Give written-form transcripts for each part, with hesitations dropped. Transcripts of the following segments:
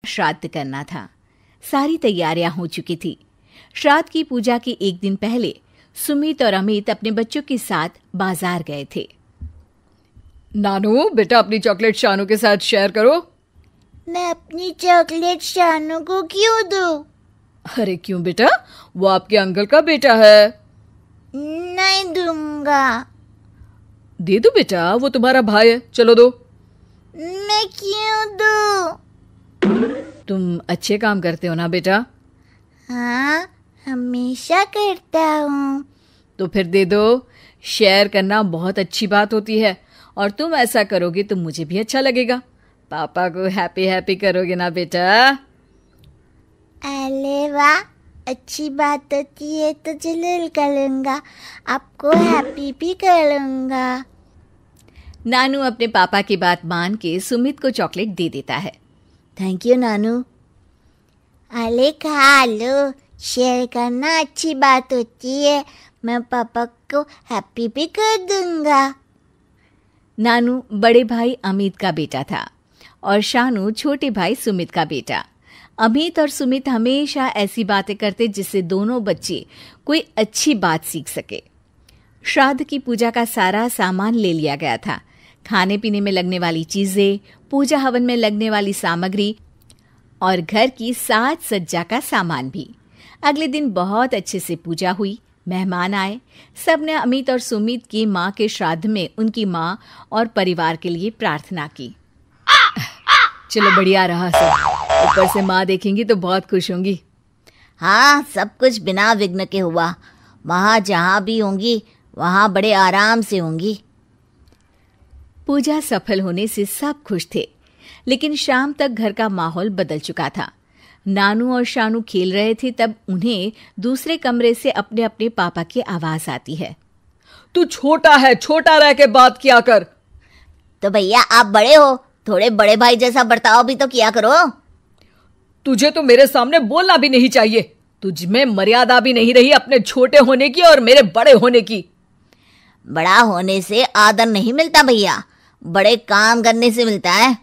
श्राद्ध करना था। सारी तैयारियां हो चुकी थी। श्राद्ध की पूजा के एक दिन पहले सुमित और अमित अपने बच्चों के साथ बाजार गए थे। नानू बेटा, अपनी चॉकलेट शानू के साथ शेयर करो। मैं अपनी चॉकलेट शानू को क्यों दूं? अरे क्यों बेटा, वो आपके अंकल का बेटा है। नहीं दूंगा। दे दो बेटा, वो तुम्हारा भाई है, चलो दो। मैं क्यों दूं? तुम अच्छे काम करते हो ना बेटा? हाँ, हमेशा करता हूँ। तो फिर दे दो। शेयर करना बहुत अच्छी बात होती है, और तुम ऐसा करोगे तो मुझे भी अच्छा लगेगा। पापा को हैप्पी हैप्पी करोगे ना बेटा? अरे वाह, अच्छी बात होती है तो जरूर करूँगा। आपको हैप्पी भी करूँगा। नानू अपने पापा की बात मान के सुमित को चॉकलेट दे देता है। थैंक यू नानू। अरे खा लो, शेयर करना अच्छी बात होती है। मैं पापा को हैप्पी भी कर दूंगा। नानू बड़े भाई अमित का बेटा था और शानू छोटे भाई सुमित का बेटा। अमित और सुमित हमेशा ऐसी बातें करते जिससे दोनों बच्चे कोई अच्छी बात सीख सके। श्राद्ध की पूजा का सारा सामान ले लिया गया था। खाने पीने में लगने वाली चीजें, पूजा हवन में लगने वाली सामग्री और घर की साज सज्जा का सामान भी। अगले दिन बहुत अच्छे से पूजा हुई। मेहमान आए। सबने अमित और सुमित की माँ के श्राद्ध में उनकी माँ और परिवार के लिए प्रार्थना की। चलो बढ़िया रहा सब। ऊपर से माँ देखेंगी तो बहुत खुश होंगी। हाँ, सब कुछ बिना विघ्न के हुआ। माँ जहाँ भी होंगी वहाँ बड़े आराम से होंगी। पूजा सफल होने से सब खुश थे, लेकिन शाम तक घर का माहौल बदल चुका था। नानू और शानू खेल रहे थे, तब उन्हें दूसरे कमरे से अपने अपने पापा की आवाज आती है। तू छोटा है, छोटा रह के बात किया कर। तो भैया आप बड़े हो, थोड़े बड़े भाई जैसा बर्ताव भी तो किया करो। तुझे तो मेरे सामने बोलना भी नहीं चाहिए। तुझ में मर्यादा भी नहीं रही अपने छोटे होने की और मेरे बड़े होने की। बड़ा होने से आदर नहीं मिलता भैया, बड़े काम करने से मिलता है।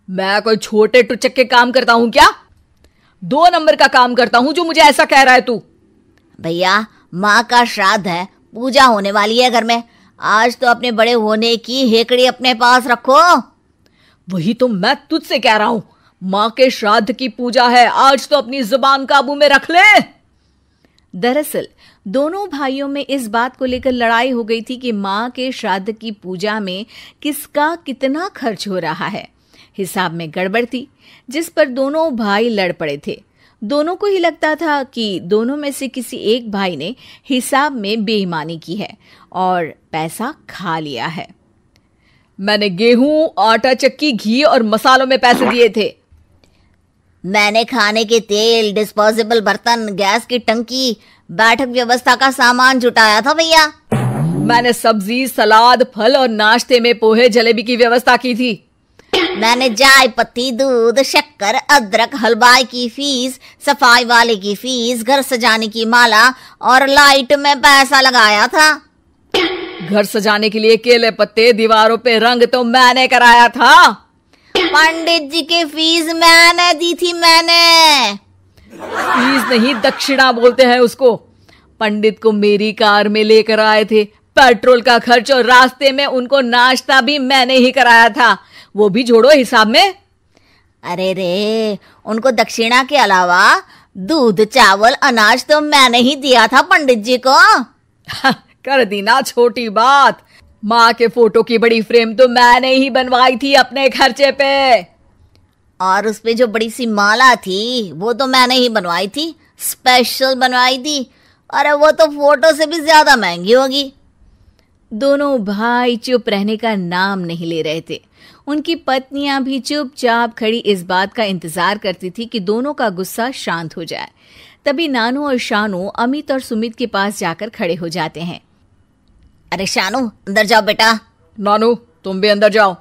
मैं कोई छोटे टुचक के काम करता हूं क्या? 2 नंबर का काम करता हूं जो मुझे ऐसा कह रहा है तू? भैया, माँ का श्राद्ध है, पूजा होने वाली है घर में। आज तो अपने बड़े होने की हेकड़ी अपने पास रखो। वही तो मैं तुझसे कह रहा हूं। माँ के श्राद्ध की पूजा है, आज तो अपनी जुबान काबू में रख ले। दरअसल दोनों भाइयों में इस बात को लेकर लड़ाई हो गई थी कि माँ के श्राद्ध की पूजा में किसका कितना खर्च हो रहा है। हिसाब में गड़बड़ थी, जिस पर दोनों भाई लड़ पड़े थे। दोनों को ही लगता था कि दोनों में से किसी एक भाई ने हिसाब में बेईमानी की है और पैसा खा लिया है। मैंने गेहूं, आटा चक्की, घी और मसालों में पैसे दिए थे। मैंने खाने के तेल, डिस्पोजेबल बर्तन, गैस की टंकी, बैठक व्यवस्था का सामान जुटाया था भैया। मैंने सब्जी, सलाद, फल और नाश्ते में पोहे, जलेबी की व्यवस्था की थी। मैंने चाय पत्ती, दूध, शक्कर, अदरक, हलवाई की फीस, सफाई वाले की फीस, घर सजाने की माला और लाइट में पैसा लगाया था। घर सजाने के लिए केले पत्ते, दीवारों पे रंग तो मैंने कराया था। पंडित जी की फीस मैंने दी थी। मैंने फीस नहीं, दक्षिणा बोलते हैं उसको। पंडित को मेरी कार में लेकर आए थे। पेट्रोल का खर्च और रास्ते में उनको नाश्ता भी मैंने ही कराया था। वो भी जोड़ो हिसाब में। अरे रे, उनको दक्षिणा के अलावा दूध, चावल, अनाज तो मैंने ही दिया था पंडित जी को। कर दी ना छोटी बात। माँ के फोटो की बड़ी फ्रेम तो मैंने ही बनवाई थी अपने खर्चे पे। और उस पे जो बड़ी सी माला थी वो तो मैंने ही बनवाई थी, स्पेशल बनवाई थी। अरे वो तो फोटो से भी ज्यादा महंगी होगी। दोनों भाई चुप रहने का नाम नहीं ले रहे थे। उनकी पत्नियां भी चुपचाप खड़ी इस बात का इंतजार करती थी कि दोनों का गुस्सा शांत हो जाए। तभी नानू और शानू अमित और सुमित के पास जाकर खड़े हो जाते हैं। अरे शानू, अंदर जाओ बेटा। नानू, तुम भी अंदर जाओ।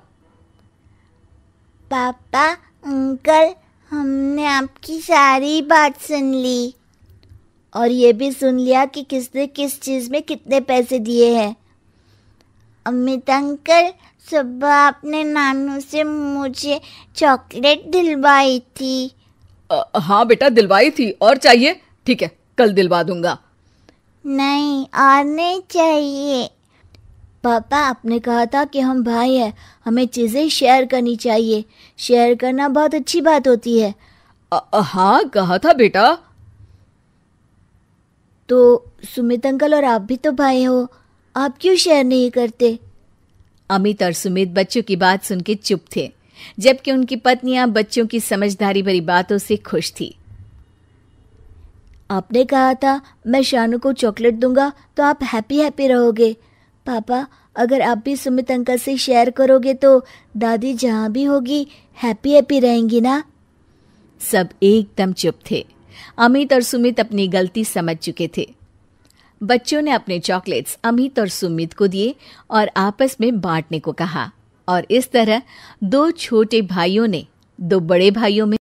पापा, अंकल, हमने आपकी सारी बात सुन ली और ये भी सुन लिया कि किसने किस चीज में कितने पैसे दिए हैं। अमित अंकल, सुबह आपने नानू से मुझे चॉकलेट दिलवाई थी। हाँ बेटा, दिलवाई थी। और चाहिए? ठीक है, कल दिलवा दूंगा। नहीं, और नहीं चाहिए। पापा, आपने कहा था कि हम भाई हैं, हमें चीजें शेयर करनी चाहिए। शेयर करना बहुत अच्छी बात होती है। हाँ, कहा था बेटा। तो सुमित अंकल और आप भी तो भाई हो, आप क्यों शेयर नहीं करते? अमित और सुमित बच्चों की बात सुन के चुप थे, जबकि उनकी पत्नियां बच्चों की समझदारी भरी बातों से खुश थी। आपने कहा था मैं शानू को चॉकलेट दूंगा तो आप हैप्पी हैप्पी रहोगे। पापा, अगर आप भी सुमित अंकल से शेयर करोगे तो दादी जहाँ भी होगी हैप्पी हैप्पी रहेंगी ना? सब एकदम चुप थे। अमित और सुमित अपनी गलती समझ चुके थे। बच्चों ने अपने चॉकलेट्स अमित और सुमित को दिए और आपस में बांटने को कहा, और इस तरह दो छोटे भाइयों ने दो बड़े भाइयों में